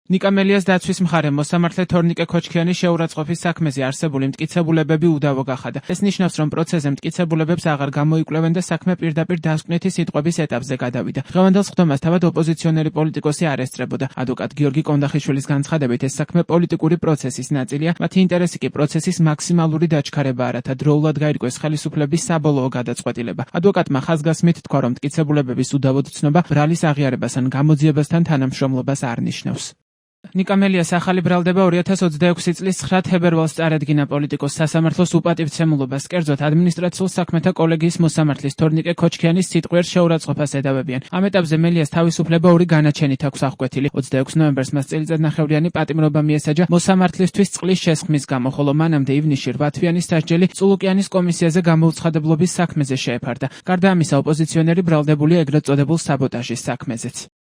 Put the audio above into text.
ნიკამელიას დაცვის მხარემ მოსამართლე თორნიკე ქოჩქიანის შეურაცხყოფის საქმეზე არსებული მტკიცებულებები უდავო გახადა. ეს ნიშნავს, რომ პროცესზე მტკიცებულებებს აღარ გამოიკვლევენ და საქმე პირდაპირ დასკვნითი სიტყვების ეტაპზე გადავიდა. დღევანდელ სხდომას თავად ოპოზიციონერი პოლიტიკოსი არ ესწრებოდა. ადვოკატ გიორგი კონდახიშვილის განცხადებით, ეს საქმე პოლიტიკური პროცესის ნაწილია, მათი ინტერესი კი პროცესის მაქსიმალური დაჩქარებაა, რათა დროულად გაირკვეს ხელისუფლების საბოლოო გადაწყვეტილება. ადვოკატმა ხაზგასმით თქვა, რომ მტკიცებულებების უდავოდ ცნობა ბრალის აღიარებას ან გამოძიებასთან თანამშრომლობას არ ნიშნავს. ნიკამელიას ახალი ბრალდება 2026 წლის 9 თებერვალს წარედგინა პოლიტიკოს სასამართლოს უპატივცემულობას. კერძოდ, ადმინისტრაციულ საქმეთა კოლეგიის მოსამართლის თორნიკე ქოჩქიანის სიტყვიერ შეურაცხყოფას ედავებიან. ამ ეტაპზე მელიას თავისუფლება ორი განაჩენით აქვს აღკვეთილი. 26 ნოემბერს მას წელიწადნახევრიანი პატიმრობა მიესაჯა მოსამართლისთვის წყლის შესხმის გამო, ხოლო მანამდე ივნისში 8 თვიანი სასჯელი წულუკიანის კომისიაზე გამოუცხადებლობის საქმეზე შეეფარდა. გარდა ამისა, ოპოზიციონერი ბრალდებულია ეგრეთ წოდებულ საბოტაჟის საქმეზეც.